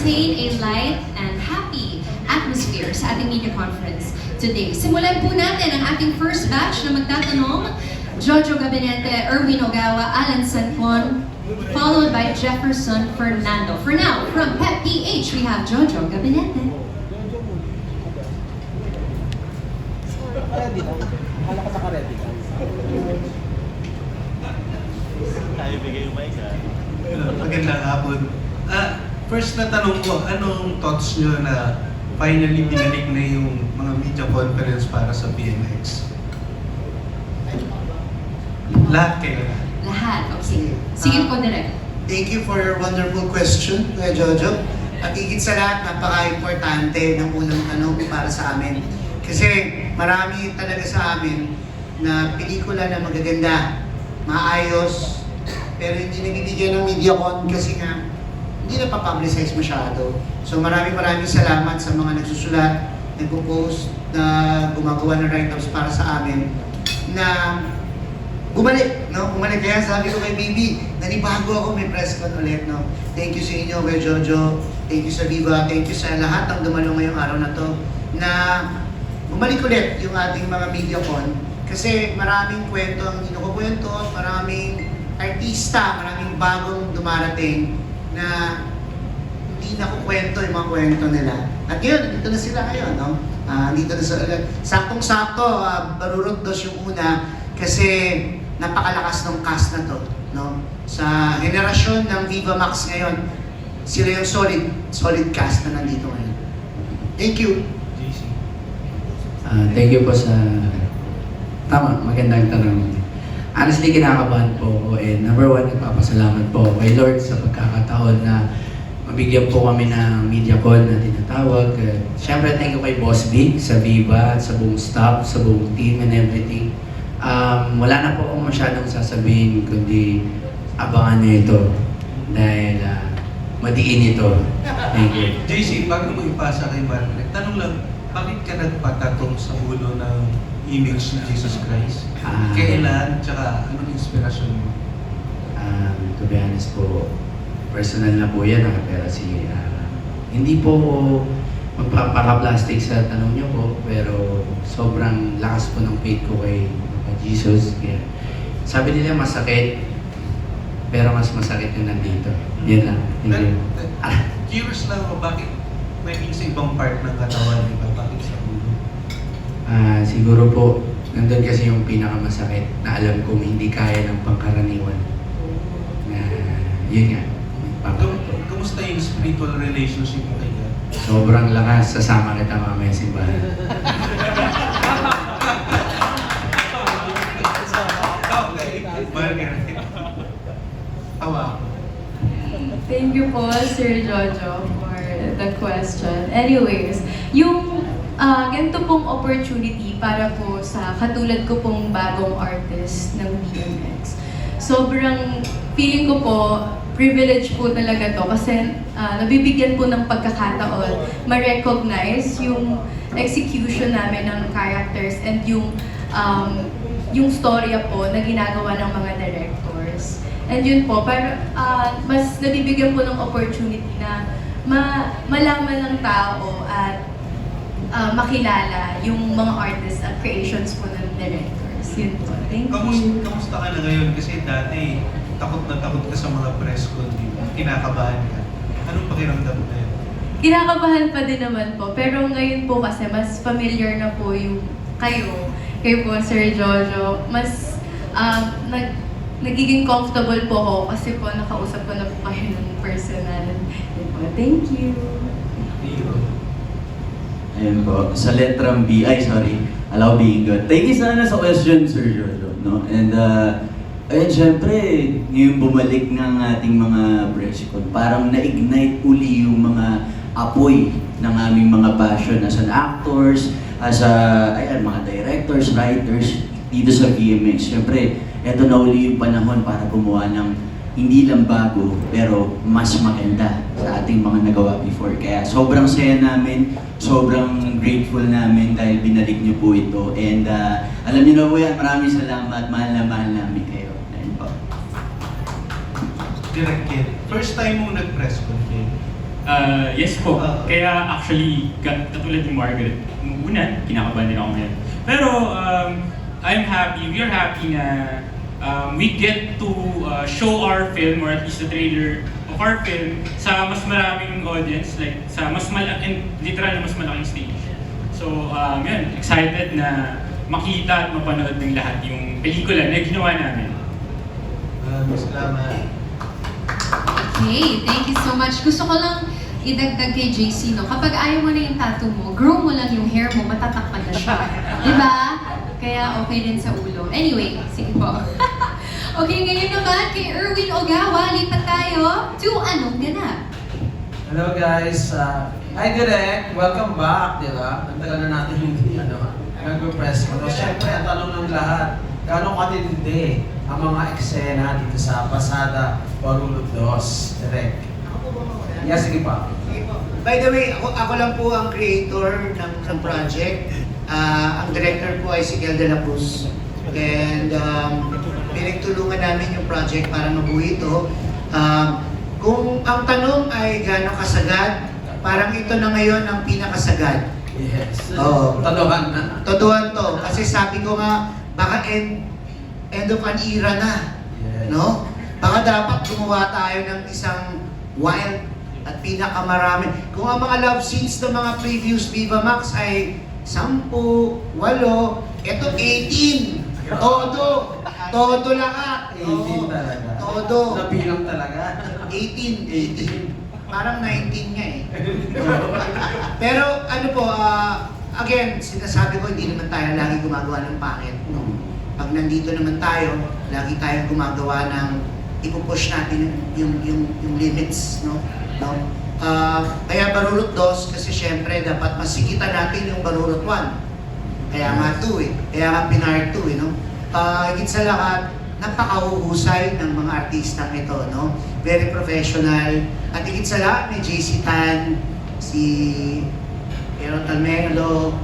maintain a light and happy atmosphere sa ating media conference today. Simulan po natin ang ating first batch na magtatanong, Jojo Gabinete, Erwin Ogawa, Alan Sanpon, followed by Jefferson Fernando. For now, from Pep PH, we have Jojo Gabinete. Ready na? Akala ka naka-ready ka. Tayo bigay yung mic ha. Magandang hapon. First na tanong ko, anong thoughts nyo na finally binalik na yung mga media conference para sa PMX? Lahat kayo na. Lahat, okay. Sige po, direct. Thank you for your wonderful question, Kuya Jojo. At higit sa lahat, napaka-importante ng unang tanong para sa amin. Kasi marami talaga sa amin na pelikula na magaganda, maayos, pero hindi nabibigyan ng MediaCon kasi nga hindi na pa-publicize masyado. So maraming salamat sa mga nagsusulat, nagpo-post, na gumagawa ng write-ups para sa amin na bumalik, no? Bumalik. Kaya sabi ko kay Bibi, nanibago ako, may press con ulit, no? Thank you sa inyo, Kuya Jojo. Thank you sa Viva. Thank you sa lahat ng dumalo ngayong araw na to na bumalik ulit yung ating mga MediaCon. Kasi maraming kwento ang inukukwento, maraming artista, maraming bagong dumarating na hindi nakukwento yung mga kwento nila. At yun, dito na sila ngayon, no? Dito na sa saktong-sakto, Barurundos yung una kasi napakalakas ng cast na to, no? Sa henerasyon ng Viva Max ngayon, sila yung solid cast na nandito ngayon. Thank you. JC. Thank you po sa magandang tanong. Honestly, kinakabahan po ako number one, nagpapasalamat po kay Lord sa pagkakataon na mabigyan po kami ng MediaCon na tinatawag. Siyempre, thank you kay Boss Big, sa Viva, sa buong staff, sa buong team and everything. Wala na po akong masyadong sasabihin kundi abangan niyo ito dahil madiin ito. Thank you. JC, bago mo ipasa kay Margaret, tanong lang, bakit ka nagpatatong sa ulo ng image ni Jesus Christ? Kailan, tsaka anong inspirasyon mo? To be honest po, personal na po yan, pero hindi po magpapaka-plastic sa tanong niyo po, pero sobrang lakas po ng faith ko kay Jesus. Kaya, sabi nila masakit, pero mas masakit yung nandito. Yan lang. Thank you. Curious lang ako, bakit may sa ibang part ng katawan, di ba? Bakit sa ulo? Siguro po, nandun kasi yung pinakamasakit na alam kong hindi kaya ng pangkaraniwan. Yun nga. Kamusta yung spiritual relationship mo kay God? Sobrang lakas, sasama kita mamaya sa simbahan. Margaret. Tawa. Thank you po, Sir Jojo, for the question. Anyways, yung ganito pong opportunity para po sa katulad ko pong bagong artist ng BMX. Sobrang feeling ko po, privilege po talaga to kasi nabibigyan po ng pagkakataon ma-recognize yung execution namin ng characters and yung storya po na ginagawa ng mga directors. And yun po, para mas nabibigyan po ng opportunity na malaman ng tao at makilala yung mga artists at creations po ng directors. Yun po. Thank you. Kamusta ka na ngayon? Kasi dati, takot na takot ka sa mga press con, di ba? Kinakabahan ka. Anong pakiramdam na yun? Kinakabahan pa din naman po. Pero ngayon po kasi mas familiar na po yung kayo po, Sir Jojo. Mas nagiging comfortable po ako kasi po nakausap ko na po kayo ng personal. Yun po. Thank you. Ayun po, sa letrang B, allow being God. Thank you sana sa question, Sir Jojo, no? And, ayun, syempre, yung bumalik ng ating mga Brexicon, parang na-ignite uli yung mga apoy ng aming mga passion as an actors, as mga directors, writers, dito sa VMX. Syempre, eto na uli yung panahon para gumawa ng hindi lang bago, pero mas maganda sa ating mga nagawa before. Kaya sobrang saya namin, sobrang grateful namin dahil binalik niyo po ito. And alam niyo na po yan, maraming salamat, mahal namin kayo. Ayun po. Direct Kid, first time mo nag-press con, Kid? Yes po. Kaya actually, katulad ni Margaret, nung una, kinakabahan din ako ngayon. Pero we are happy na we get to show our film, or at least the trailer of our film, sa mas maraming audience, like sa mas malaking, literal na mas malaking stage. So, yun, excited na makita at mapanood ng lahat yung pelikula na ginawa namin. Salamat. Okay, thank you so much. Gusto ko lang idagdag kay JC, no? Kapag ayaw mo na yung tattoo mo, grow mo lang yung hair mo, matatakpan na siya. Diba? Kaya okay din sa ulo. Anyway, sige po. Okay, ngayon naman kay Erwin Ogawa, lipat tayo to Anong Ganap. Hello guys, hi Direk, welcome back, di ba? Ang tagal na natin hindi nag-press ko. Siyempre, ang tanong ng lahat, gano'ng katindi ang mga eksena dito sa Pasada Barulog 2, Direk? Yes, sige pa. By the way, ako lang po ang creator ng project. Ang director po ay si Kel de la Cruz. And pinagtulungan namin yung project para mabuo ito. Kung ang tanong ay gaano kasagad, parang ito na ngayon ang pinakasagad. Yes. Oo. Talohan na. Totoo to. Kasi sabi ko nga, baka end of an era na. Yes. No? Baka dapat gumawa tayo ng isang wild at pinakamarami. Kung ang mga love scenes ng mga previous Viva Max ay 10, 8, eto 18. Todo. Todo lahat. 18 talaga. Todo. Nabilang talaga. 18. Parang 19 nga eh. Pero ano po, again, sinasabi ko, hindi naman tayo lagi gumagawa ng pangit. No? Pag nandito naman tayo, lagi tayong gumagawa ng ipupush natin yung limits. No? Kaya Barurot 2, kasi syempre dapat masigitan natin yung Barurot 1. Kaya nga 2 eh. Kaya nga Pinar 2 eh. No? Higit sa lahat, napakahuhusay ng mga artistang ito, no? Very professional. At higit sa lahat, may JC Tan, si Aaron Talmelo,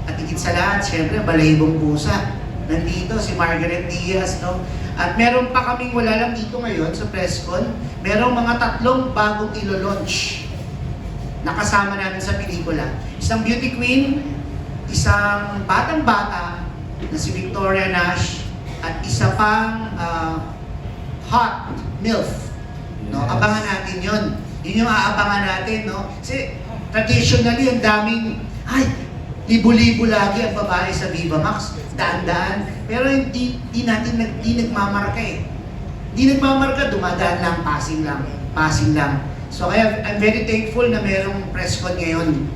at higit sa lahat, syempre, Balaibong Pusa. Nandito, si Margaret Diaz, no? At meron pa kaming, wala lang dito ngayon sa presscon, merong mga 3 bagong ilo-launch na kasama namin sa pelikula. Isang beauty queen, isang batang-bata na si Victoria Nash, at isa pang hot MILF. No? Yes. Abangan natin yun. Yun yung aabangan natin. No? Kasi traditionally, ang daming, libo-libo lagi ang babae sa Viva Max. Daan-daan. Pero hindi nagmamarka eh. Hindi nagmamarka, dumadaan lang, passing lang. So kaya I'm very thankful na merong press con ngayon.